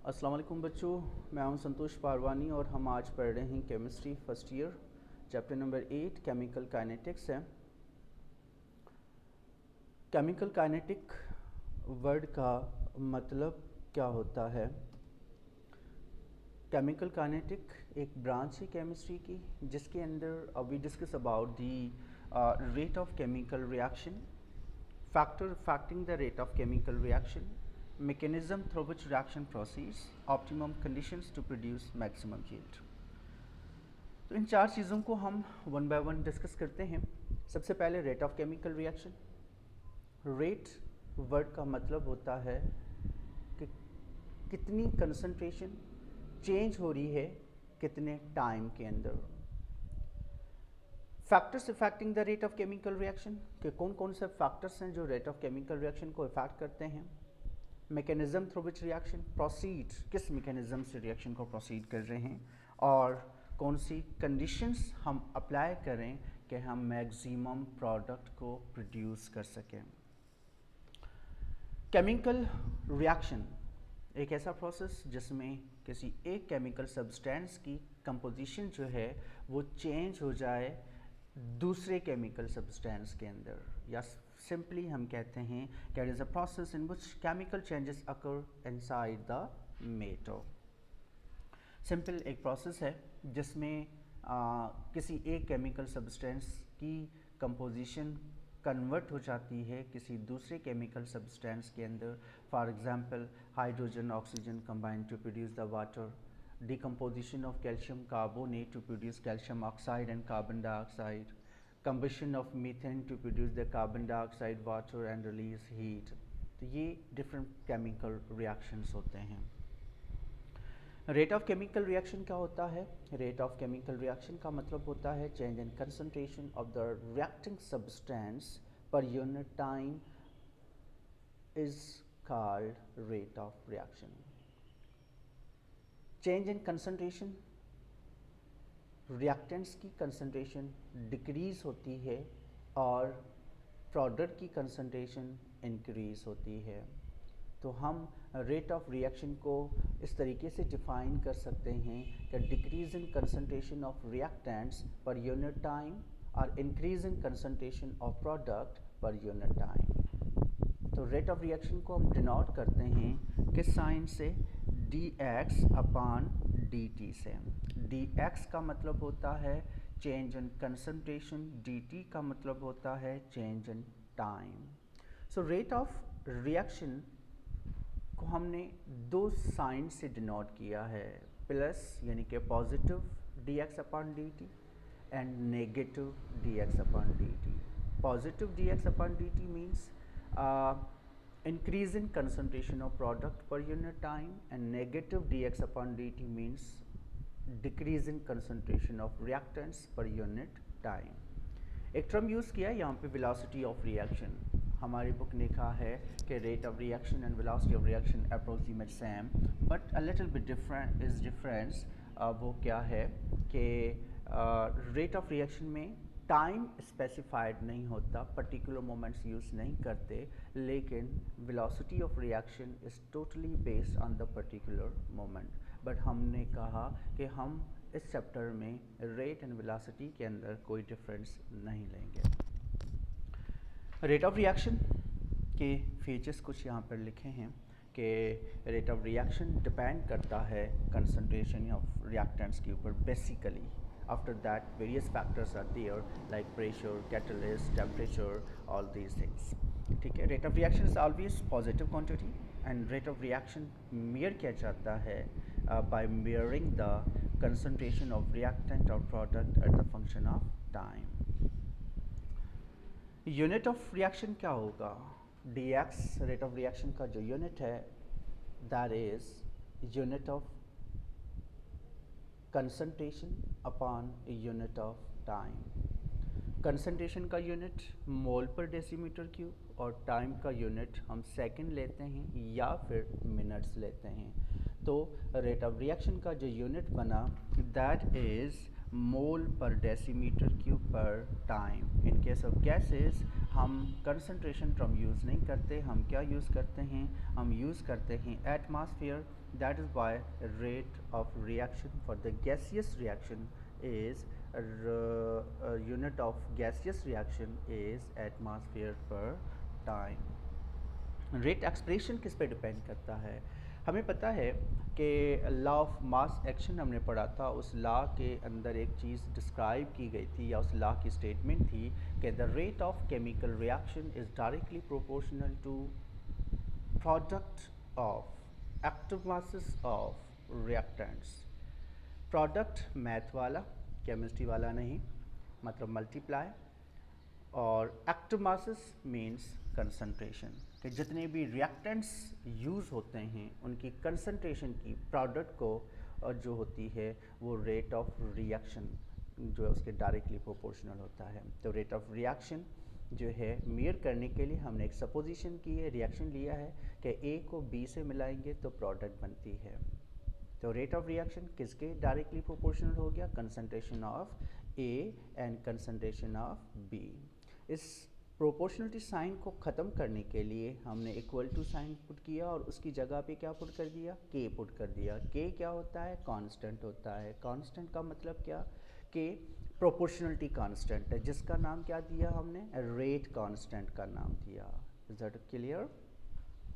अस्सलाम वालेकुम बच्चों, मैं हूं संतोष पारवानी और हम आज पढ़ रहे हैं chemistry first year chapter number 8 chemical kinetics है। केमिकल काइनेटिक वर्ड का मतलब क्या होता है? केमिकल काइनेटिक एक ब्रांच है केमिस्ट्री की जिसके अंदर we discuss about the rate of chemical reaction, factor affecting the rate of chemical reaction, mechanism through which reaction proceeds, optimum conditions to produce maximum yield। तो इन चार चीज़ों को हम वन बाय वन डिस्कस करते हैं। सबसे पहले rate of chemical reaction. Rate word का मतलब होता है कि कितनी कंसंट्रेशन चेंज हो रही है कितने टाइम के अंदर। Factors affecting the rate of chemical reaction के कौन कौन से फैक्टर्स हैं जो रेट ऑफ केमिकल रिएक्शन को इफेक्ट करते हैं। Mechanism through which reaction proceed, किस मैकेनिज्म से रिएक्शन को प्रोसीड कर रहे हैं और कौन सी कंडीशंस हम अप्लाई करें कि हम मैक्सिमम प्रोडक्ट को प्रोड्यूस कर सकें। केमिकल रिएक्शन एक ऐसा प्रोसेस जिसमें किसी एक केमिकल सब्सटेंस की कंपोजिशन जो है वो चेंज हो जाए दूसरे केमिकल सब्सटेंस के अंदर, या सिंपली हम कहते हैं कि it is a process in which chemical changes occur inside the metal. Simple एक प्रोसेस है जिसमें किसी एक केमिकल सब्सटेंस की कंपोजिशन कन्वर्ट हो जाती है किसी दूसरे केमिकल सब्सटेंस के अंदर। For example hydrogen oxygen combine to produce the water, decomposition of calcium carbonate to produce calcium oxide and carbon dioxide, combustion of methane to produce the carbon dioxide water and release heat। तो ये different chemical reactions होते हैं। Rate of chemical reaction क्या होता है? Rate of chemical reaction का मतलब होता है change in concentration of the reacting substance पर unit time is called rate of reaction. Change in concentration, reactants की कंसंट्रेशन डिक्रीज होती है और प्रोडक्ट की कंसंट्रेशन इंक्रीज होती है। तो हम रेट ऑफ रिएक्शन को इस तरीके से डिफाइन कर सकते हैं कि decrease in concentration of reactants per unit time और increase in concentration of product per unit time. तो रेट ऑफ रिएक्शन को हम डिनोट करते हैं किस साइन से? dx अपॉन dt से। dx का मतलब होता है चेंज इन कंसंट्रेशन, dt का मतलब होता है change in time. So rate of reaction को हमने दो साइन से डिनोट किया है, प्लस यानी कि positive dx upon dt and negative dx upon dt। Positive dx upon dt means increase in concentration of product per unit time, and negative dx upon dt means decrease in concentration of reactants per unit time। एक term use किया है यहाँ पे velocity of reaction। हमारी book ने कहा है कि rate of reaction and velocity of reaction approximate same but a little bit different is difference। वो क्या है कि rate of reaction में टाइम स्पेसिफाइड नहीं होता, पर्टिकुलर मोमेंट्स यूज़ नहीं करते, लेकिन velocity of reaction is totally based on the particular moment. But हमने कहा कि हम इस चैप्टर में रेट एंड वेलोसिटी के अंदर कोई डिफरेंस नहीं लेंगे। रेट ऑफ रिएक्शन के फीचर्स कुछ यहाँ पर लिखे हैं कि रेट ऑफ रिएक्शन डिपेंड करता है कंसंट्रेशन ऑफ रिएक्टेंट्स के ऊपर basically. After that various factors are there like pressure, catalyst, temperature, all these things। ठीक है, rate of reaction is always positive quantity and rate of reaction measure किया जाता है by measuring the concentration of reactant or product at the function of time। unit of reaction क्या होगा? dx rate of reaction का जो unit है that is unit of concentration upon unit of time. Concentration का unit mole पर decimetre cube और time का unit हम सेकंड लेते हैं या फिर मिनट्स लेते हैं। तो रेट ऑफ रिएक्शन का जो यूनिट बना दैट इज़ मोल पर डेसीमीटर क्यूब पर time. In case of gases हम कंसंट्रेशन टर्म यूज़ नहीं करते, हम क्या यूज़ करते हैं, हम यूज़ करते हैं atmosphere. That is why rate of reaction for the gaseous reaction is unit of gaseous reaction is atmosphere पर टाइम. रेट एक्सप्रेशन किस पे डिपेंड करता है? हमें पता है कि लॉ ऑफ मास एक्शन हमने पढ़ा था. उस लॉ के अंदर एक चीज़ डिस्क्राइब की गई थी या उस लॉ की स्टेटमेंट थी कि the rate of chemical reaction is directly proportional to product of active masses of reactants. Product math वाला, केमिस्ट्री वाला नहीं, मतलब मल्टीप्लाई, और एक्टिव मासेस मीन्स कंसंट्रेशन, कि जितने भी रिएक्टेंट्स यूज़ होते हैं उनकी कंसंट्रेशन की प्रोडक्ट को जो होती है वो रेट ऑफ रिएक्शन जो है उसके डायरेक्टली प्रोपोर्शनल होता है. तो रेट ऑफ रिएक्शन जो है मेयर करने के लिए हमने एक सपोजिशन की है, रिएक्शन लिया है कि ए को बी से मिलाएंगे तो प्रोडक्ट बनती है. तो रेट ऑफ रिएक्शन किसके डायरेक्टली प्रोपोर्शनल हो गया? Concentration of A and concentration of B. इस प्रोपोर्शनलिटी साइन को ख़त्म करने के लिए हमने इक्वल टू साइन पुट किया और उसकी जगह पे क्या पुट कर दिया? के पुट कर दिया. के क्या होता है? कांस्टेंट होता है. कांस्टेंट का मतलब क्या? कि प्रोपोर्शनलिटी कांस्टेंट है, जिसका नाम क्या दिया हमने? रेट कांस्टेंट का नाम दिया. Is that clear?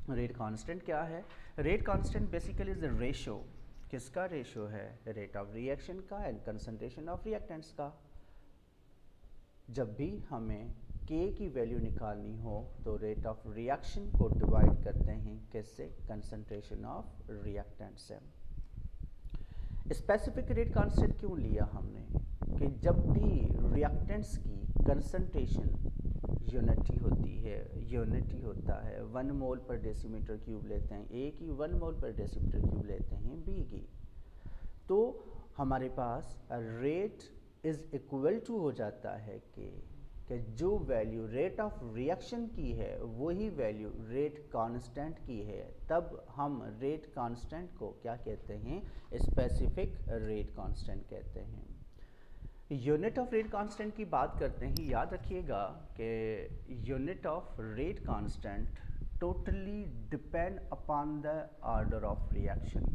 Rate constant क्या है? Rate constant basically is the ratio. किसका रेशो है? रेट ऑफ रिएक्शन का एंड कंसंट्रेशन ऑफ रिएक्टेंट्स का. जब भी हमें K की वैल्यू निकालनी हो तो रेट ऑफ रिएक्शन को डिवाइड करते हैं किससे? कंसंट्रेशन ऑफ रिएक्टेंट से. स्पेसिफिक रेट कांस्टेंट क्यों लिया हमने? कि जब भी रिएक्टेंट्स की कंसंट्रेशन यूनिटी होती है, यूनिटी होता है, 1 मोल पर डेसीमीटर क्यूब लेते हैं A की, 1 मोल पर डेसीमीटर क्यूब लेते हैं B की, तो हमारे पास रेट इज़ इक्वल टू हो जाता है कि जो वैल्यू रेट ऑफ रिएक्शन की है वही वैल्यू रेट कांस्टेंट की है. तब हम रेट कांस्टेंट को क्या कहते हैं? स्पेसिफिक रेट कांस्टेंट कहते हैं. यूनिट ऑफ रेट कांस्टेंट की बात करते हैं. याद रखिएगा कि unit of rate constant totally depend upon the order of reaction.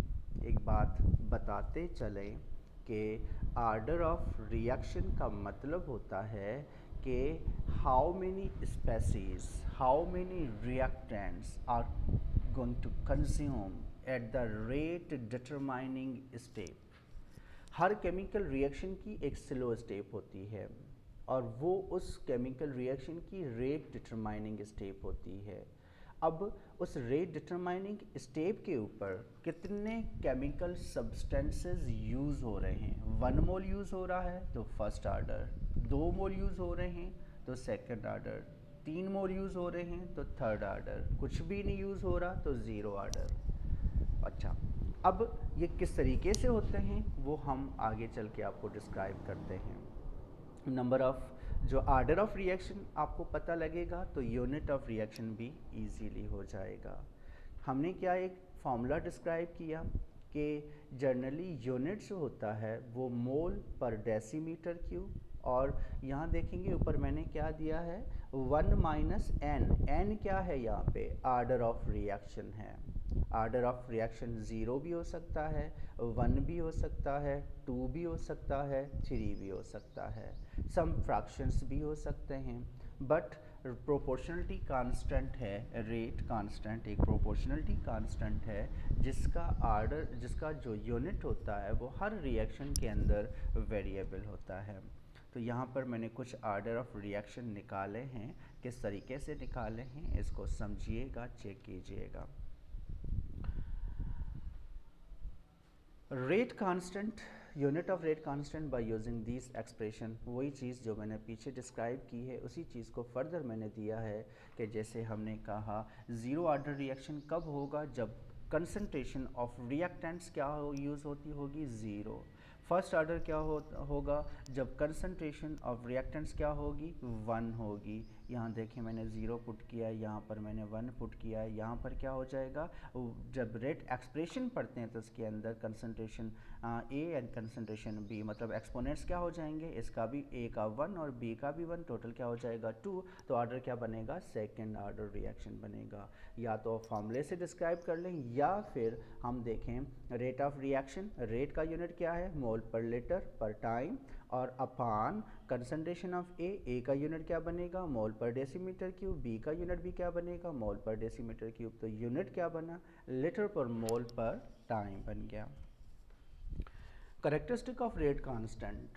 एक बात बताते चलें कि ऑर्डर ऑफ रिएक्शन का मतलब होता है कि how many species, how many reactants are going to consume at the rate determining step. हर केमिकल रिएक्शन की एक स्लो स्टेप होती है और वो उस केमिकल रिएक्शन की रेट डिटरमाइनिंग स्टेप होती है. अब उस रेट डिटरमाइनिंग स्टेप के ऊपर कितने केमिकल सब्सटेंसेस यूज़ हो रहे हैं. 1 मोल यूज़ हो रहा है तो फर्स्ट ऑर्डर, 2 मोल यूज़ हो रहे हैं तो सेकंड ऑर्डर, 3 मोल यूज़ हो रहे हैं तो थर्ड ऑर्डर, कुछ भी नहीं यूज़ हो रहा तो ज़ीरो ऑर्डर. अच्छा, अब ये किस तरीके से होते हैं वो हम आगे चल के आपको डिस्क्राइब करते हैं. नंबर ऑफ जो ऑर्डर ऑफ रिएक्शन आपको पता लगेगा तो यूनिट ऑफ रिएक्शन भी इजीली हो जाएगा. हमने क्या एक फार्मूला डिस्क्राइब किया कि जनरली यूनिट जो होता है वो मोल पर डेसीमीटर क्यूब, और यहाँ देखेंगे ऊपर मैंने क्या दिया है 1 माइनस एन. एन क्या है? यहाँ पे ऑर्डर ऑफ रिएक्शन है. ऑर्डर ऑफ रिएक्शन 0 भी हो सकता है, 1 भी हो सकता है, 2 भी हो सकता है, 3 भी हो सकता है, सम फ्रैक्शंस भी हो सकते हैं. बट प्रोपोर्शनलिटी कांस्टेंट है, रेट कांस्टेंट एक प्रोपोर्शनलिटी कांस्टेंट है जिसका ऑर्डर, जिसका जो यूनिट होता है वो हर रिएक्शन के अंदर वेरिएबल होता है. तो यहाँ पर मैंने कुछ ऑर्डर ऑफ रिएक्शन निकाले हैं. किस तरीके से निकाले हैं इसको समझिएगा, चेक कीजिएगा. Rate constant, unit of rate constant by using this expression, वही चीज़ जो मैंने पीछे डिस्क्राइब की है उसी चीज़ को फर्दर मैंने दिया है कि जैसे हमने कहा ज़ीरो ऑर्डर रिएक्शन कब होगा? जब कंसंट्रेशन ऑफ रिएक्टेंट्स क्या यूज़ होती होगी? ज़ीरो. फर्स्ट ऑर्डर क्या होगा? जब कंसंट्रेशन ऑफ रिएक्टेंट्स क्या होगी? 1 होगी. यहाँ देखें मैंने 0 पुट किया है, यहाँ पर मैंने 1 पुट किया है। यहाँ पर क्या हो जाएगा, जब रेट एक्सप्रेशन पढ़ते हैं तो इसके अंदर concentration A and concentration B, मतलब एक्सपोनेंट्स क्या हो जाएंगे, इसका भी ए का 1 और बी का भी 1, टोटल क्या हो जाएगा 2। तो ऑर्डर क्या बनेगा, सेकेंड ऑर्डर रिएक्शन बनेगा। या तो फॉर्मूले से डिस्क्राइब कर लें या फिर हम देखें रेट ऑफ रिएक्शन, रेट का यूनिट क्या है, मोल पर लीटर पर टाइम, और अपान कंसंट्रेशन ऑफ ए का यूनिट क्या बनेगा, मोल पर डेसीमीटर क्यूब, बी का यूनिट भी क्या बनेगा, मोल पर डेसीमीटर क्यूब। तो यूनिट क्या बना, लीटर पर मोल पर टाइम बन गया। Characteristic of rate constant,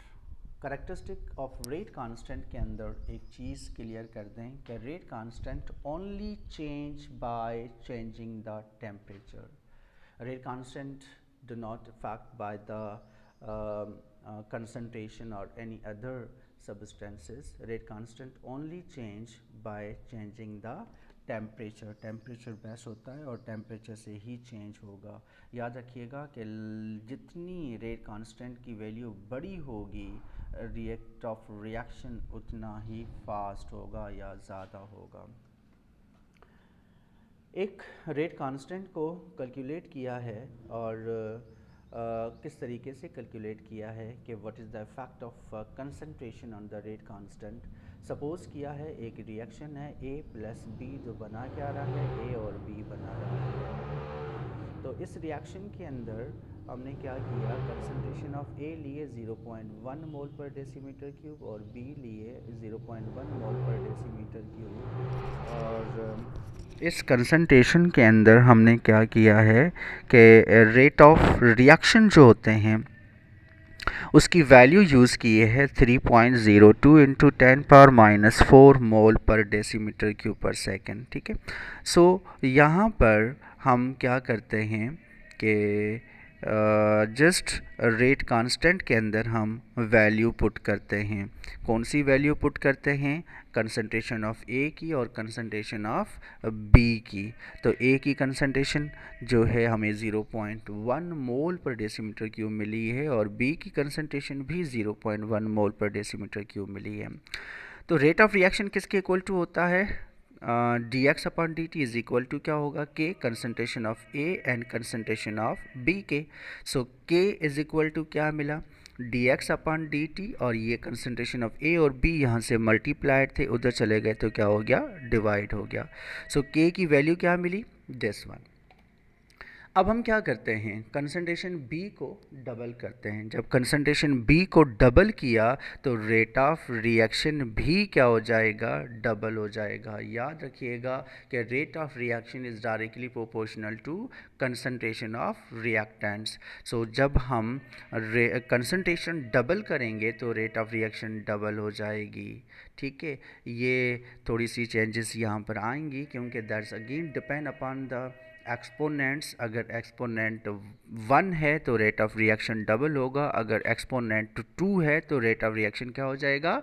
characteristic of rate constant के अंदर एक चीज़ क्लियर कर दें कि rate constant only change by changing the temperature. Rate constant do not affect by the concentration or any other substances. Rate constant only change by changing the temperature. Temperature base होता है और temperature से ही change होगा। याद रखिएगा कि जितनी rate constant की वैल्यू बड़ी होगी, रेट ऑफ रिएक्शन उतना ही फास्ट होगा या ज़्यादा होगा। एक रेट कांस्टेंट को कैलकुलेट किया है और किस तरीके से कैलकुलेट किया है कि what is the effect of concentration on the rate constant. Suppose किया है एक रिएक्शन है A प्लस बी, जो बना क्या रहा है, A और B बना रहा है। तो इस रिएक्शन के अंदर हमने क्या किया, कंसंट्रेशन ऑफ A लिए 0.1 मोल पर डेसीमीटर क्यूब और B लिए 0.1 मोल पर डेसीमीटर क्यूब। और इस कंसंट्रेशन के अंदर हमने क्या किया है कि रेट ऑफ रिएक्शन जो होते हैं उसकी वैल्यू यूज़ किए है 3.02 इंटू 10⁻⁻4 मोल पर डेसीमीटर क्यूब पर सेकेंड। ठीक है, सो यहाँ पर हम क्या करते हैं कि जस्ट रेट कांस्टेंट के अंदर हम वैल्यू पुट करते हैं। कौन सी वैल्यू पुट करते हैं, कंसंट्रेशन ऑफ ए की और कंसंट्रेशन ऑफ बी की। तो ए की कंसंट्रेशन जो है हमें 0.1 मोल पर डेसीमीटर क्यूब मिली है और बी की कंसंट्रेशन भी 0.1 मोल पर डेसीमीटर क्यूब मिली है। तो रेट ऑफ रिएक्शन किसके इक्वल टू होता है, dx upon dt is equal to क्या होगा, k concentration of A and concentration of B के। So k is equal to क्या मिला, dx अपॉन dt, और ये कंसंट्रेशन ऑफ A और B यहाँ से मल्टीप्लाइड थे, उधर चले गए तो क्या हो गया, डिवाइड हो गया। सो k की वैल्यू क्या मिली, दिस वन। अब हम क्या करते हैं, कंसंट्रेशन B को डबल करते हैं। जब कंसंट्रेशन B को डबल किया तो रेट ऑफ रिएक्शन भी क्या हो जाएगा, डबल हो जाएगा। याद रखिएगा कि rate of reaction is directly proportional to concentration of reactants. So जब हम कंसंट्रेशन डबल करेंगे तो रेट ऑफ रिएक्शन डबल हो जाएगी। ठीक है, ये थोड़ी सी चेंजेस यहाँ पर आएंगी क्योंकि that's again depend upon the exponents. अगर एक्सपोनेंट 1 है तो रेट ऑफ रिएक्शन डबल होगा, अगर एक्सपोनेंट 2 है तो रेट ऑफ रिएक्शन क्या हो जाएगा,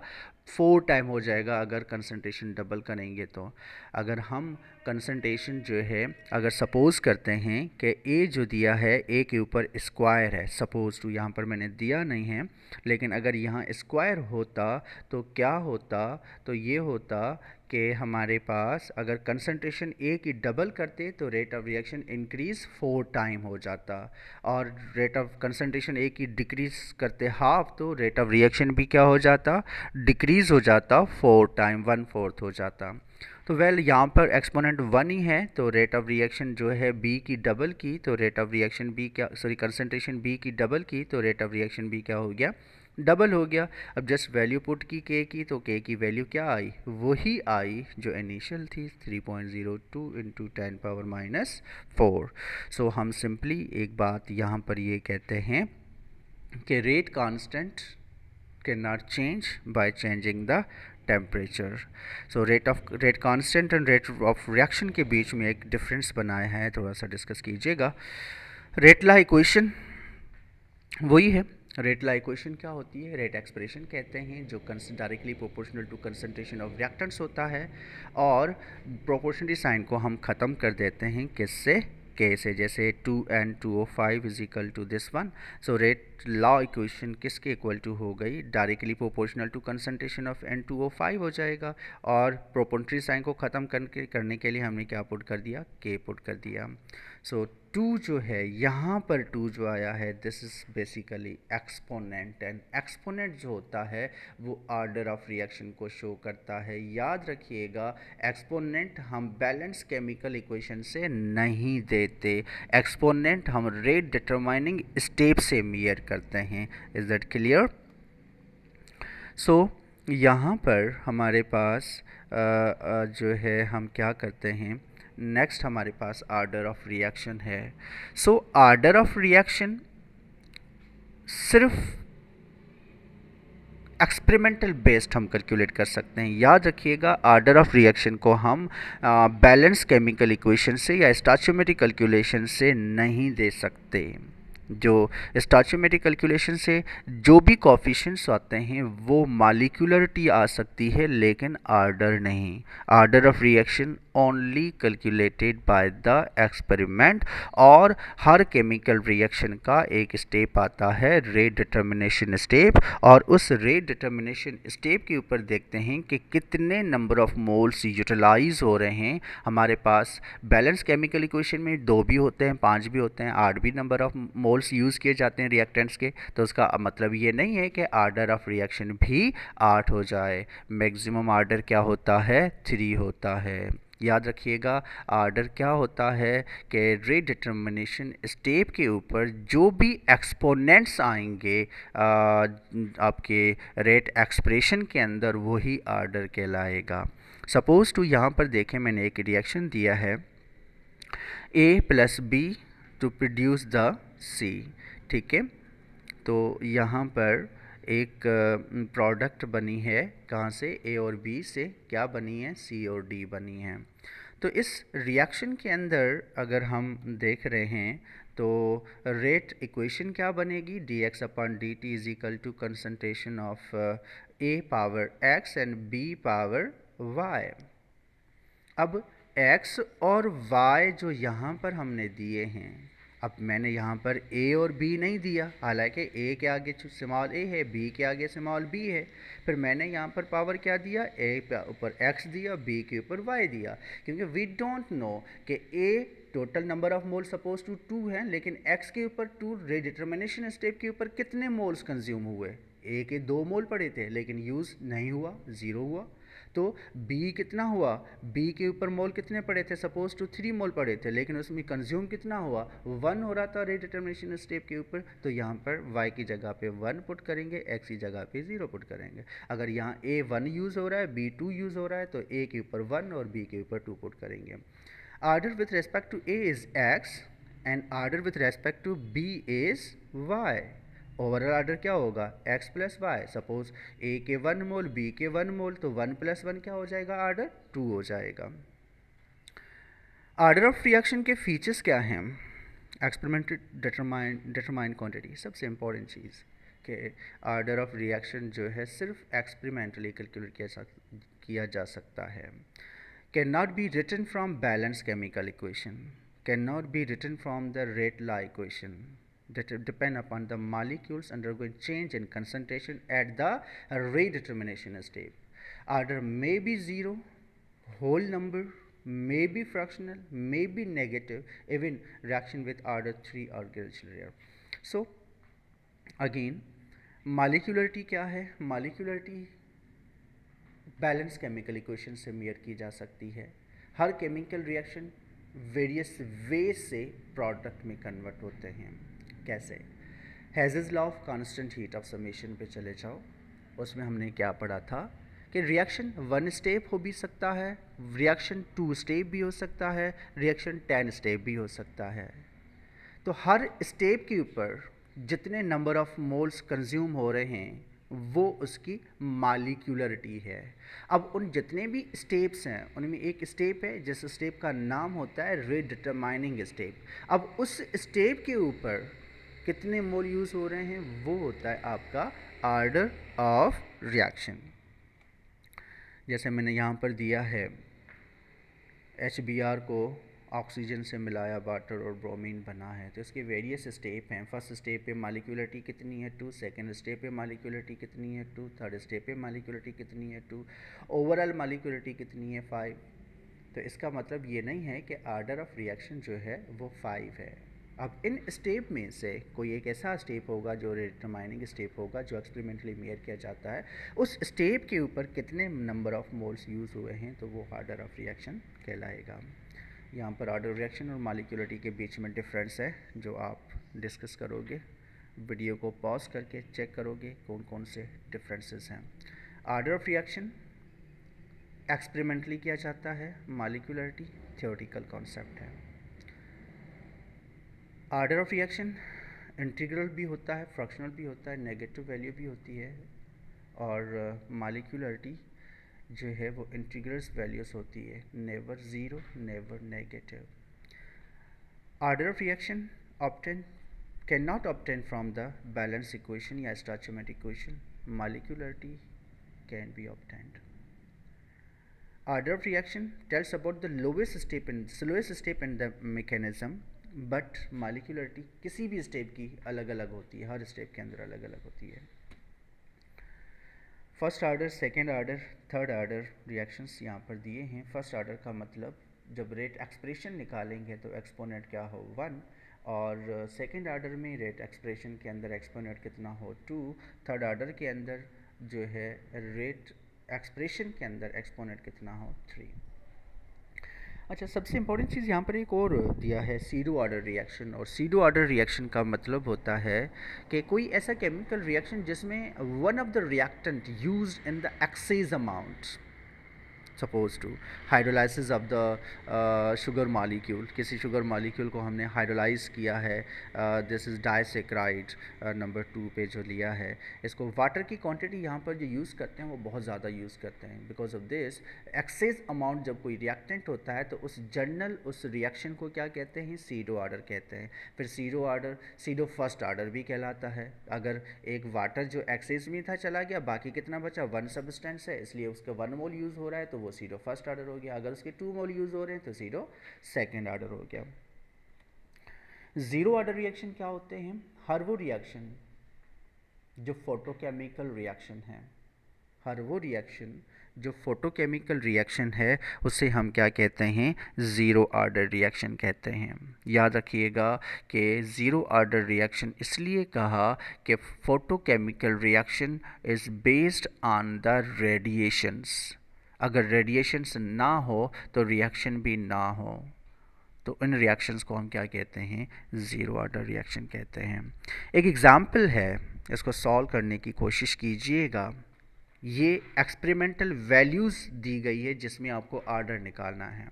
4 टाइम हो जाएगा अगर कंसंट्रेशन डबल करेंगे तो। अगर हम कंसंट्रेशन जो है अगर सपोज़ करते हैं कि A जो दिया है A के ऊपर स्क्वायर है, सपोज़ टू, यहाँ पर मैंने दिया नहीं है, लेकिन अगर यहाँ स्क्वायर होता तो क्या होता, तो ये होता कि हमारे पास अगर कंसंट्रेशन A की डबल करते तो rate of reaction increase 4 time हो जाता, और रेट ऑफ कंसंट्रेशन A की डिक्रीज़ करते हाफ तो रेट ऑफ रिएक्शन भी क्या हो जाता, डिक्रीज़ हो जाता 4 टाइम, 1/4 हो जाता। तो वेल यहाँ पर एक्सपोनेंट 1 ही है तो रेट ऑफ रिएक्शन जो है B की डबल की तो रेट ऑफ रिएक्शन B क्या, सॉरी कंसंट्रेशन B की डबल की तो रेट ऑफ रिएक्शन भी क्या हो गया, डबल हो गया। अब जस्ट वैल्यू पुट की k की तो k की वैल्यू क्या आई, वही आई जो इनिशियल थी 3.02 इंटू 10⁻⁻4। सो हम सिंपली एक बात यहाँ पर ये कहते हैं कि rate constant can not change by changing the temperature. So rate constant and rate of reaction के बीच में एक डिफरेंस बनाया है, थोड़ा सा डिस्कस कीजिएगा। रेट लॉ इक्वेशन वही है। रेट लॉ इक्वेशन क्या होती है, रेट एक्सप्रेशन कहते हैं जो directly proportional to concentration of reactants होता है, और प्रोपोर्शनली साइन को हम ख़त्म कर देते हैं किससे, केस है, जैसे 2n2O5 is equal to this one. So rate law equation किसके इक्वल टू हो गई, directly proportional to concentration of N2O5 हो जाएगा। और प्रोपोर्शनल साइन को ख़त्म करने के लिए हमने क्या पुट कर दिया, K पुट कर दिया। सो 2 जो है यहाँ पर 2 जो आया है, this is basically exponent, and exponent जो होता है वो ऑर्डर ऑफ रिएक्शन को शो करता है। याद रखिएगा, एक्सपोनेंट हम बैलेंस केमिकल इक्वेशन से नहीं देते, एक्सपोनेंट हम रेट डिटरमाइनिंग स्टेप से मेजर करते हैं। Is that clear? सो यहाँ पर हमारे पास जो है हम क्या करते हैं, नेक्स्ट हमारे पास ऑर्डर ऑफ रिएक्शन है। सो ऑर्डर ऑफ रिएक्शन सिर्फ एक्सपेरिमेंटल बेस्ड हम कैलकुलेट कर सकते हैं। याद रखिएगा, ऑर्डर ऑफ रिएक्शन को हम बैलेंस केमिकल इक्वेशन से या स्टोइचियोमेट्रिक कैलकुलेशन से नहीं दे सकते। जो स्टोइचियोमेट्रिक कैलकुलेशन से जो भी कोफिशिएंट्स आते हैं वो मॉलिक्यूलरिटी आ सकती है, लेकिन ऑर्डर नहीं। Order of reaction only calculated by the experiment, और हर केमिकल रिएक्शन का एक स्टेप आता है, रेट डिटर्मिनेशन स्टेप, और उस रेट डिटर्मिनेशन स्टेप के ऊपर देखते हैं कि कितने नंबर ऑफ मोल्स यूटिलाइज हो रहे हैं। हमारे पास बैलेंस केमिकल इक्वेशन में 2 भी होते हैं, 5 भी होते हैं, 8 भी नंबर ऑफ मोल्स यूज़ किए जाते हैं रिएक्टेंट्स के। तो उसका मतलब ये नहीं है कि ऑर्डर ऑफ रिएक्शन भी 8 हो जाए। मैक्सिमम ऑर्डर क्या होता है, 3 होता है। याद रखिएगा, ऑर्डर क्या होता है कि रेट डिटर्मिनेशन स्टेप के ऊपर जो भी एक्सपोनेंट्स आएंगे आपके रेट एक्सप्रेशन के अंदर, वही ऑर्डर कहलाएगा। सपोज टू यहाँ पर देखें, मैंने एक रिएक्शन दिया है A + B to produce the C, ठीक है। तो यहाँ पर एक प्रोडक्ट बनी है, कहाँ से, A और B से क्या बनी है, C और D बनी है। तो इस रिएक्शन के अंदर अगर हम देख रहे हैं तो रेट इक्वेशन क्या बनेगी, dx/dt is equal to concentration of A power x and B power y। अब x और y जो यहाँ पर हमने दिए हैं, अब मैंने यहाँ पर a और b नहीं दिया, हालांकि a के आगे स्मॉल a है, b के आगे स्मॉल b है। फिर मैंने यहाँ पर पावर क्या दिया, a के ऊपर x दिया, b के ऊपर y दिया, क्योंकि वी डोंट नो कि a total number of mole suppose to 2 है, लेकिन x के ऊपर 2 रेट डिटर्मिनेशन स्टेप के ऊपर कितने मोल्स कंज्यूम हुए, a के 2 मोल पड़े थे, लेकिन यूज़ नहीं हुआ, 0 हुआ। तो B कितना हुआ, B के ऊपर मोल कितने पड़े थे, सपोज टू 3 मोल पड़े थे, लेकिन उसमें कंज्यूम कितना हुआ, 1 हो रहा था रेट डिटर्मिनेशन स्टेप के ऊपर। तो यहाँ पर y की जगह पे 1 पुट करेंगे, x की जगह पे 0 पुट करेंगे। अगर यहाँ A 1 यूज़ हो रहा है, B 2 यूज़ हो रहा है, तो A के ऊपर 1 और B के ऊपर 2 पुट करेंगे। Order with respect to A is x and order with respect to B is y। Overall order क्या होगा, x + y। सपोज A के 1 मोल, B के 1 मोल, तो 1 + 1 क्या हो जाएगा, ऑर्डर 2 हो जाएगा। ऑर्डर ऑफ रिएक्शन के फीचर्स क्या हैं, एक्सपेरिमेंट डिटरमाइन क्वांटिटी, सबसे इंपॉर्टेंट चीज़ कि ऑर्डर ऑफ रिएक्शन जो है सिर्फ एक्सपेरिमेंटली कैलकुलेट किया जा सकता है। Can not be written from balance chemical equation, can not be written from the rate law equation, that depend upon the molecules undergoing change in concentration at the rate determination stage. Order may be 0, whole number, may be fractional, may be negative, even reaction with order 3 or greater. So again, molecularity क्या है, molecularity balance chemical equation से measure की जा सकती है। हर chemical reaction various way से product में कन्वर्ट होते हैं। कैसे, Hess's law of constant heat of summation पे चले जाओ, उसमें हमने क्या पढ़ा था कि रिएक्शन 1 स्टेप हो भी सकता है, रिएक्शन 2 स्टेप भी हो सकता है, रिएक्शन 10 स्टेप भी हो सकता है। तो हर स्टेप के ऊपर जितने नंबर ऑफ मोल्स कंज्यूम हो रहे हैं वो उसकी मॉलिक्यूलरिटी है। अब उन जितने भी स्टेप्स हैं उनमें एक स्टेप है जिस स्टेप का नाम होता है रेट डिटरमाइनिंग स्टेप। अब उस स्टेप के ऊपर कितने मोल यूज़ हो रहे हैं वो होता है आपका ऑर्डर ऑफ रिएक्शन। जैसे मैंने यहाँ पर दिया है HBr को ऑक्सीजन से मिलाया वाटर और ब्रोमीन बना है। तो इसके वेरियस स्टेप हैं। फर्स्ट स्टेप पे मॉलिक्यूलरिटी कितनी है 2, सेकंड स्टेप पे मॉलिक्यूलरिटी कितनी है 2, थर्ड स्टेप पे मॉलिक्यूलरिटी कितनी है 2, ओवरऑल मॉलिक्यूलरिटी कितनी है 5। तो इसका मतलब ये नहीं है कि आर्डर ऑफ रिएक्शन जो है वो 5 है। अब इन स्टेप में से कोई एक ऐसा स्टेप होगा जो डिटरमाइनिंग स्टेप होगा, जो एक्सपेरिमेंटली मेयर किया जाता है। उस स्टेप के ऊपर कितने नंबर ऑफ मोल्स यूज़ हुए हैं तो वो आर्डर ऑफ रिएक्शन कहलाएगा। यहाँ पर ऑर्डर रिएक्शन और मॉलिक्यूलरिटी के बीच में डिफरेंस है जो आप डिस्कस करोगे। वीडियो को पॉज करके चेक करोगे कौन कौन से डिफरेंसेस हैं। ऑर्डर ऑफ रिएक्शन एक्सपेरिमेंटली किया जाता है, मॉलिक्यूलरिटी थ्योरेटिकल कॉन्सेप्ट है। ऑर्डर ऑफ रिएक्शन इंटीग्रल भी होता है, फ्रैक्शनल भी होता है, नेगेटिव वैल्यू भी होती है, और मॉलिक्यूलरिटी जो है वो इंटीग्रल्स वैल्यूज होती है, never zero never negative. Order of reaction obtain can not obtain from the balance equation या stoichiometric equation, molecularity can be obtained. Order of reaction tells about the slowest step in the mechanism, but molecularity किसी भी step की अलग अलग होती है, हर step के अंदर अलग अलग होती है। First order, second order, third order reactions यहाँ पर दिए हैं। फर्स्ट ऑर्डर का मतलब जब रेट एक्सप्रेशन निकालेंगे तो एक्सपोनेंट क्या हो 1, और सेकेंड ऑर्डर में रेट एक्सप्रेशन के अंदर एक्सपोनेंट कितना हो 2, थर्ड ऑर्डर के अंदर जो है रेट एक्सप्रेशन के अंदर एक्सपोनेंट कितना हो 3। अच्छा, सबसे इंपॉर्टेंट चीज़ यहाँ पर एक और दिया है, सीडो ऑर्डर रिएक्शन। और सीडो ऑर्डर रिएक्शन का मतलब होता है कि कोई ऐसा केमिकल रिएक्शन जिसमें one of the reactant used in the excess amount, suppose to hydrolysis of the sugar molecule, किसी शुगर मॉलिक्यूल को हमने हाइड्रोलाइज किया है, दिस इज़ डाइसेक्राइड नंबर 2 पे जो लिया है, इसको वाटर की क्वांटिटी यहाँ पर जो यूज़ करते हैं वो बहुत ज़्यादा यूज़ करते हैं। Because of this excess amount जब कोई रिएक्टेंट होता है तो उस रिएक्शन को क्या कहते हैं, सीडो ऑर्डर कहते हैं। फिर pseudo order pseudo first order भी कहलाता है। अगर एक वाटर जो एक्सेस में था चला गया, बाकी कितना बचा 1 सब्सटेंस है, इसलिए उसका 1 मोल यूज़ हो रहा है तो वो सीडो फर्स्ट ऑर्डर हो गया। अगर उसके 2 मोल यूज़ हो रहे हैं तो सीडो सेकेंड ऑर्डर हो गया। ज़ीरो ऑर्डर रिएक्शन क्या होते हैं, हर वो रिएक्शन जो फोटोकेमिकल रिएक्शन है, हर वो रिएक्शन जो फोटोकेमिकल रिएक्शन है उसे हम क्या कहते हैं, ज़ीरो ऑर्डर रिएक्शन कहते हैं। याद रखिएगा कि ज़ीरो ऑर्डर रिएक्शन इसलिए कहा कि photochemical reaction is based on the radiations. अगर रेडिएशंस ना हो तो रिएक्शन भी ना हो, तो इन रिएक्शंस को हम क्या कहते हैं, ज़ीरो ऑर्डर रिएक्शन कहते हैं। एक एग्ज़ाम्पल है, इसको सॉल्व करने की कोशिश कीजिएगा। ये एक्सपेरिमेंटल वैल्यूज़ दी गई है जिसमें आपको ऑर्डर निकालना है।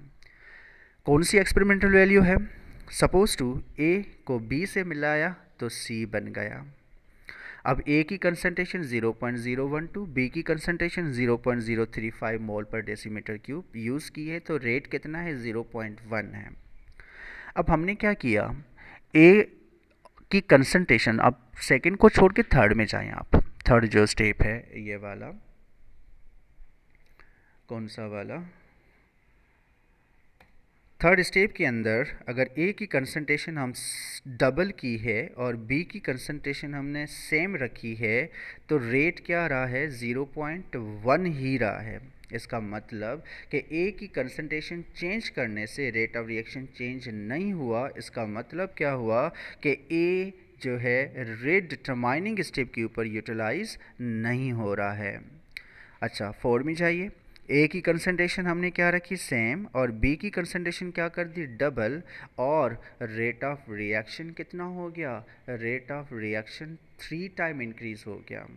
कौन सी एक्सपेरिमेंटल वैल्यू है, सपोज टू ए को बी से मिलाया तो सी बन गया। अब ए की कंसंट्रेशन 0.012, बी की कंसंट्रेशन 0.035 मोल पर डेसीमीटर क्यूब यूज़ की है, तो रेट कितना है 0.1 है। अब हमने क्या किया, ए की कंसंट्रेशन, अब सेकंड को छोड़ के थर्ड में जाएं आप। थर्ड जो स्टेप है ये वाला, कौन सा वाला, थर्ड स्टेप के अंदर अगर ए की कंसंट्रेशन हम डबल की है और बी की कंसंट्रेशन हमने सेम रखी है तो रेट क्या रहा है, 0.1 ही रहा है। इसका मतलब कि ए की कंसंट्रेशन चेंज करने से रेट ऑफ रिएक्शन चेंज नहीं हुआ। इसका मतलब क्या हुआ कि ए जो है रेट डिटरमाइनिंग स्टेप के ऊपर यूटिलाइज नहीं हो रहा है। अच्छा, 4 में जाइए, ए की कंसंट्रेशन हमने क्या रखी सेम और बी की कंसंट्रेशन क्या कर दी डबल, और रेट ऑफ रिएक्शन कितना हो गया, rate of reaction 3 time increase हो गया।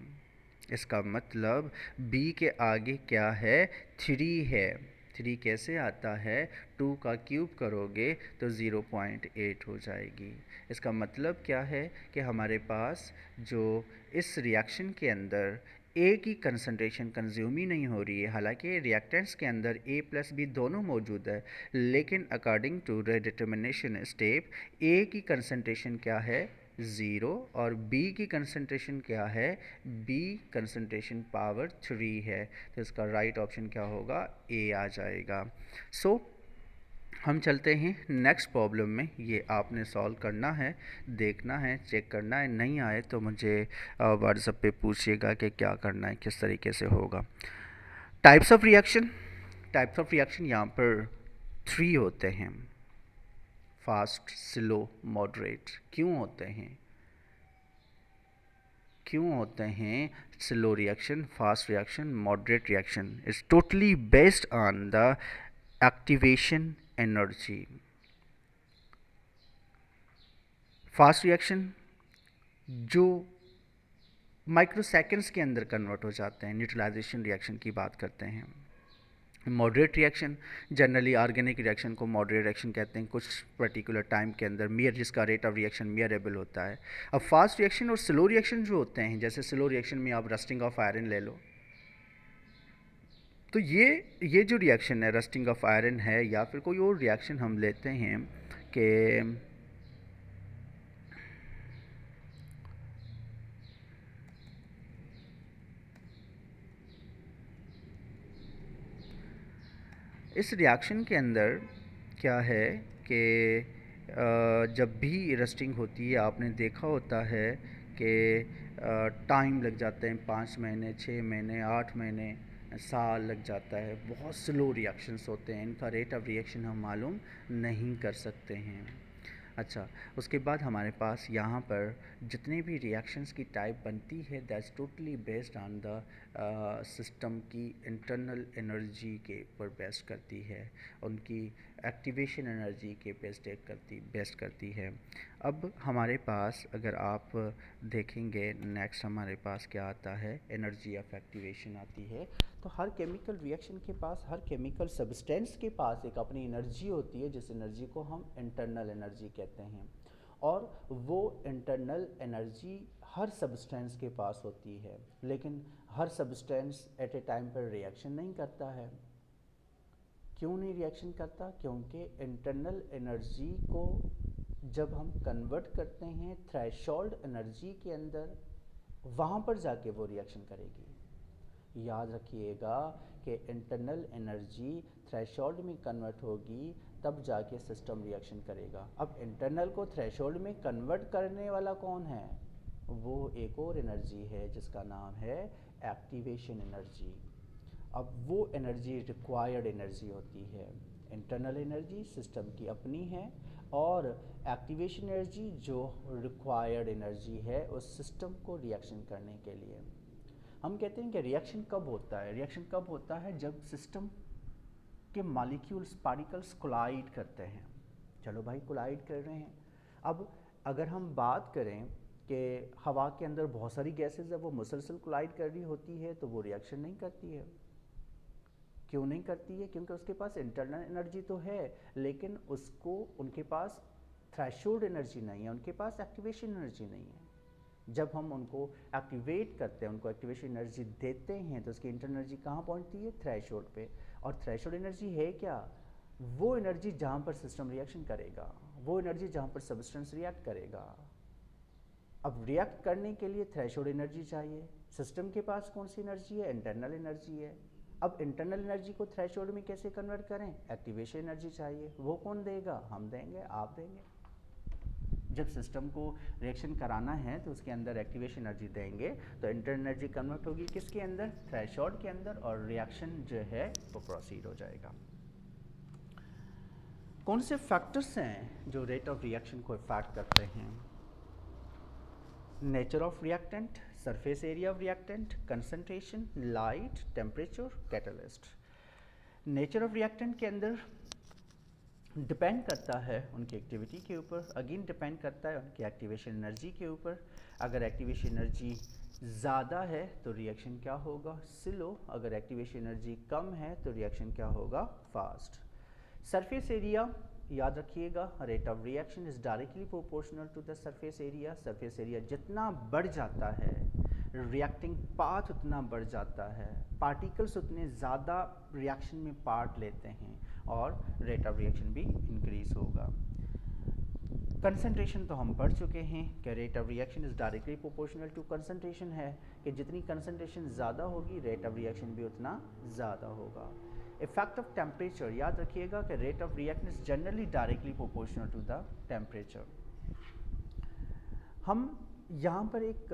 इसका मतलब बी के आगे क्या है, 3 है। 3 कैसे आता है, 2 का क्यूब करोगे तो 0.8 हो जाएगी। इसका मतलब क्या है कि हमारे पास जो इस रिएक्शन के अंदर ए की कंसंट्रेशन कंज्यूम ही नहीं हो रही है, हालांकि रिएक्टेंट्स के अंदर ए प्लस बी दोनों मौजूद है, लेकिन अकॉर्डिंग टू डिटर्मिनेशन स्टेप ए की कंसंट्रेशन क्या है 0 और बी की कंसंट्रेशन क्या है, बी कंसंट्रेशन पावर 3 है। तो इसका राइट ऑप्शन क्या होगा, ए आ जाएगा। सो हम चलते हैं नेक्स्ट प्रॉब्लम में। ये आपने सॉल्व करना है, देखना है, चेक करना है। नहीं आए तो मुझे व्हाट्सएप पे पूछिएगा कि क्या करना है, किस तरीके से होगा। Types of reaction, types of reaction यहाँ पर 3 होते हैं, फास्ट, स्लो, मॉडरेट। क्यों होते हैं, क्यों होते हैं slow reaction, fast reaction, moderate reaction? Is totally based on the activation energy. Fast reaction जो माइक्रोसेकेंड्स के अंदर कन्वर्ट हो जाते हैं, न्यूट्रलाइजेशन रिएक्शन की बात करते हैं। Moderate reaction, generally organic reaction को मॉडरेट रिएक्शन कहते हैं, कुछ पर्टिकुलर टाइम के अंदर जिसका रेट ऑफ रिएक्शन मेयरेबल होता है। अब फास्ट रिएक्शन और स्लो रिएक्शन जो होते हैं, जैसे स्लो रिएक्शन में आप रस्टिंग ऑफ आयरन ले लो, तो ये जो रिएक्शन है रस्टिंग ऑफ आयरन है, या फिर कोई और रिएक्शन हम लेते हैं कि इस रिएक्शन के अंदर क्या है कि जब भी रस्टिंग होती है आपने देखा होता है कि टाइम लग जाते हैं, 5 महीने, 6 महीने, 8 महीने, साल लग जाता है। बहुत स्लो रिएक्शंस होते हैं, इनका रेट ऑफ रिएक्शन हम मालूम नहीं कर सकते हैं। अच्छा, उसके बाद हमारे पास यहाँ पर जितने भी रिएक्शंस की टाइप बनती है, that's totally based on the system की इंटरनल एनर्जी के ऊपर बेस्ड करती है, उनकी एक्टिवेशन एनर्जी के बेस्ड करती है। अब हमारे पास अगर आप देखेंगे नेक्स्ट हमारे पास क्या आता है, एनर्जी ऑफ एक्टिवेशन आती है। तो हर केमिकल रिएक्शन के पास, हर केमिकल सब्सटेंस के पास एक अपनी एनर्जी होती है, जिस एनर्जी को हम इंटरनल एनर्जी कहते हैं। और वो इंटरनल एनर्जी हर सब्सटेंस के पास होती है, लेकिन हर सब्सटेंस एट ए टाइम पर रिएक्शन नहीं करता है। क्यों नहीं रिएक्शन करता? क्योंकि इंटरनल एनर्जी को जब हम कन्वर्ट करते हैं थ्रेशोल्ड एनर्जी के अंदर, वहाँ पर जाके वो रिएक्शन करेगी। याद रखिएगा कि इंटरनल एनर्जी थ्रेशोल्ड में कन्वर्ट होगी, तब जाके सिस्टम रिएक्शन करेगा। अब इंटरनल को थ्रेशोल्ड में कन्वर्ट करने वाला कौन है? वो एक और एनर्जी है जिसका नाम है एक्टिवेशन एनर्जी। अब वो एनर्जी रिक्वायर्ड एनर्जी होती है। इंटरनल एनर्जी सिस्टम की अपनी है, और एक्टिवेशन एनर्जी जो रिक्वायर्ड एनर्जी है उस सिस्टम को रिएक्शन करने के लिए। हम कहते हैं कि रिएक्शन कब होता है? रिएक्शन कब होता है? जब सिस्टम के मॉलिक्यूल्स, पार्टिकल्स कोलाइड करते हैं। चलो भाई, कोलाइड कर रहे हैं। अब अगर हम बात करें कि हवा के अंदर बहुत सारी गैसेज है, वो मुसलसल कोलाइड कर रही होती है, तो वो रिएक्शन नहीं करती है। क्यों नहीं करती है? क्योंकि उसके पास इंटरनल एनर्जी तो है, लेकिन उसको, उनके पास थ्रेशोल्ड एनर्जी नहीं है, उनके पास एक्टिवेशन एनर्जी नहीं है। जब हम उनको एक्टिवेट करते हैं, उनको एक्टिवेशन एनर्जी देते हैं, तो उसकी इंटरनल एनर्जी कहाँ पहुँचती है? थ्रेशोल्ड पे। और थ्रेशोल्ड एनर्जी है क्या? वो एनर्जी जहाँ पर सिस्टम रिएक्शन करेगा, वो एनर्जी जहाँ पर सब्सटेंस रिएक्ट करेगा। अब रिएक्ट करने के लिए थ्रेशोल्ड एनर्जी चाहिए। सिस्टम के पास कौन सी एनर्जी है? इंटरनल एनर्जी है। अब इंटरनल एनर्जी को थ्रेशोल्ड में कैसे कन्वर्ट करें? एक्टिवेशन एनर्जी चाहिए। वो कौन देगा? हम देंगे, आप देंगे। जब सिस्टम को रिएक्शन कराना है तो उसके अंदर एक्टिवेशन एनर्जी देंगे, तो इंटरनल एनर्जी कन्वर्ट होगी किसके अंदर? थ्रेशोल्ड के अंदर, और रिएक्शन जो है वो प्रोसीड हो जाएगा। कौन से फैक्टर्स हैं जो रेट ऑफ रिएक्शन को इफेक्ट करते हैं? Nature of reactant, surface area of reactant, concentration, light, temperature, catalyst. Nature of reactant के अंदर डिपेंड करता है उनकी एक्टिविटी के ऊपर, अगेन डिपेंड करता है उनकी एक्टिवेशन एनर्जी के ऊपर। अगर एक्टिवेशन एनर्जी ज़्यादा है तो रिएक्शन क्या होगा? स्लो। अगर एक्टिवेशन एनर्जी कम है तो रिएक्शन क्या होगा? फास्ट। सरफेस एरिया, याद रखिएगा, rate of reaction is directly proportional to the surface area. Surface area जितना बढ़ जाता है, रिएक्टिंग पाथ उतना बढ़ जाता है, पार्टिकल्स उतने ज़्यादा रिएक्शन में पार्ट लेते हैं, और रेट ऑफ रिएक्शन भी इंक्रीज होगा। कंसंट्रेशन तो हम पढ़ चुके हैं कि rate of reaction is directly proportional to concentration है, कि जितनी कंसंट्रेशन ज़्यादा होगी रेट ऑफ रिएक्शन भी उतना ज़्यादा होगा। इफेक्ट ऑफ टेम्परेचर, याद रखिएगा कि rate of reaction is generally directly proportional to the temperature. हम यहाँ पर एक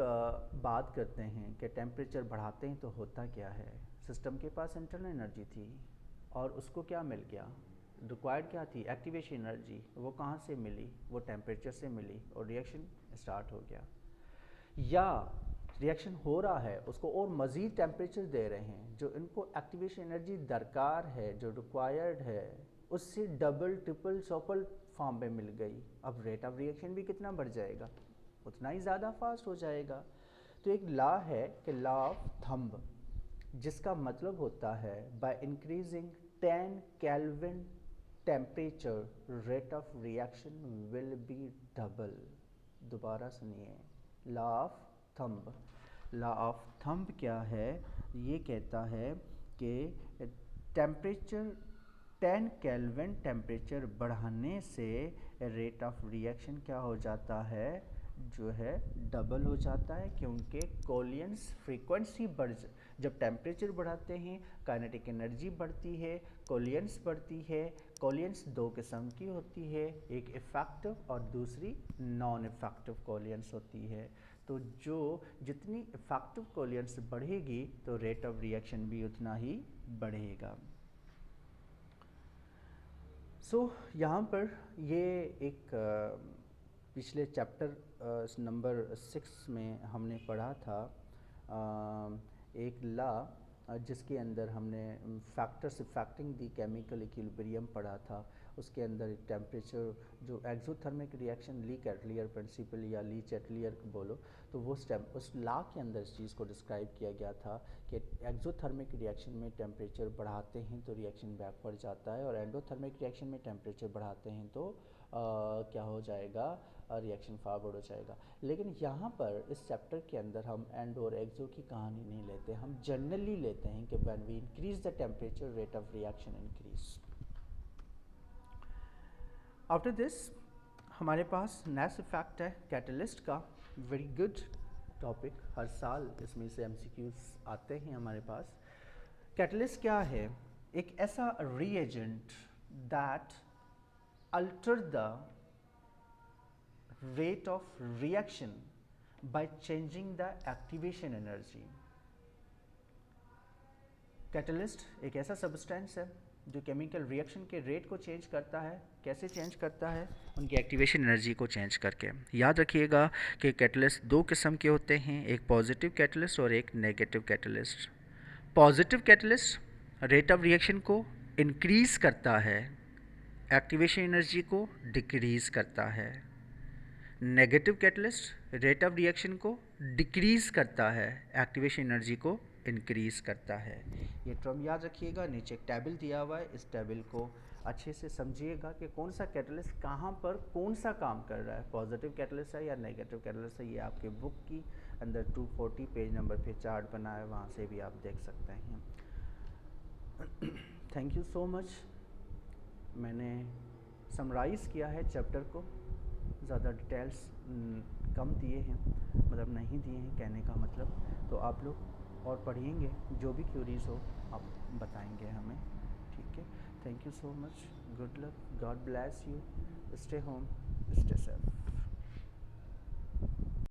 बात करते हैं कि टेम्परेचर बढ़ाते हैं तो होता क्या है। सिस्टम के पास इंटरनल एनर्जी थी और उसको क्या मिल गया, रिक्वायर्ड क्या थी, एक्टिवेशन एनर्जी। वो कहाँ से मिली, वो टेम्परेचर से मिली और रिएक्शन स्टार्ट हो गया। या रिएक्शन हो रहा है, उसको और मज़ीद टेम्परेचर दे रहे हैं, जो इनको एक्टिवेशन एनर्जी दरकार है, जो रिक्वायर्ड है, उससे डबल ट्रिपल चौपल फॉर्म में मिल गई। अब रेट ऑफ रिएक्शन भी कितना बढ़ जाएगा, उतना ही ज़्यादा फास्ट हो जाएगा। तो एक लॉ है कि लॉ ऑफ थंब, जिसका मतलब होता है by increasing 10 kelvin temperature rate of reaction will be double. दोबारा सुनिए, law of thumb. Law of thumb क्या है, ये कहता है कि टेम्परेचर 10 केल्विन टेम्परेचर बढ़ाने से रेट ऑफ रिएक्शन क्या हो जाता है, जो है डबल हो जाता है, क्योंकि कोलियंस फ्रीक्वेंसी जब टेम्परेचर बढ़ाते हैं काइनेटिक एनर्जी बढ़ती है, कोलियंस बढ़ती है। कोलियंस दो किस्म की होती है, एक इफेक्टिव और दूसरी नॉन इफेक्टिव कोलियंस होती है। तो जो जितनी इफेक्टिव कोलियंस बढ़ेगी तो रेट ऑफ रिएक्शन भी उतना ही बढ़ेगा। यहाँ पर ये एक पिछले चैप्टर नंबर 6 में हमने पढ़ा था एक लॉ, जिसके अंदर हमने factors affecting the chemical equilibrium पढ़ा था। उसके अंदर एक टेम्परेचर, जो exothermic reaction Le Chatelier principle या ली चैटलियर बोलो, तो वो उस लॉ के अंदर इस चीज़ को डिस्क्राइब किया गया था कि एक्सोथर्मिक रिएक्शन में टेम्परेचर बढ़ाते हैं तो रिएक्शन बैकवर्ड जाता है, और एंडोथर्मिक रिएक्शन में टेम्परेचर बढ़ाते हैं तो क्या हो जाएगा, रिएक्शन फॉरवर्ड हो जाएगा। लेकिन यहाँ पर इस चैप्टर के अंदर हम एंड और एक्सो की कहानी नहीं लेते, हम जनरली लेते हैं कि when we increase the temperature rate of reaction increase. After this हमारे पास नेक्स्ट फैक्ट है कैटलिस्ट का। वेरी गुड टॉपिक, हर साल इसमें से एमसीक्यूज आते हैं हमारे पास। कैटलिस्ट क्या है, एक ऐसा reagent that alter the rate of reaction by changing the activation energy। Catalyst एक ऐसा सब्सटेंस है जो केमिकल रिएक्शन के रेट को चेंज करता है। कैसे चेंज करता है, उनकी एक्टिवेशन एनर्जी को चेंज करके। याद रखिएगा कि कैटलिस्ट दो किस्म के होते हैं, एक पॉजिटिव कैटलिस्ट और एक negative catalyst. Positive catalyst rate of reaction को इंक्रीज करता है, एक्टिवेशन एनर्जी को डिक्रीज करता है। Negative catalyst rate of reaction को डिक्रीज करता है, एक्टिवेशन एनर्जी को इंक्रीज करता है। ये टर्म याद रखिएगा, नीचे एक टेबल दिया हुआ है, इस टेबल को अच्छे से समझिएगा कि कौन सा कैटलिस्ट कहाँ पर कौन सा काम कर रहा है, पॉजिटिव कैटलिस्ट है या नेगेटिव कैटलिस्ट है। ये आपके बुक की अंदर 240 पेज नंबर पे चार्ट बना है, वहाँ से भी आप देख सकते हैं। Thank you so much. मैंने समराइज़ किया है चैप्टर को, ज़्यादा डिटेल्स कम दिए हैं, मतलब नहीं दिए हैं कहने का मतलब। तो आप लोग और पढ़ेंगे, जो भी क्यूरीज हो आप बताएंगे हमें, ठीक है। Thank you so much, good luck, God bless you, stay home, stay safe.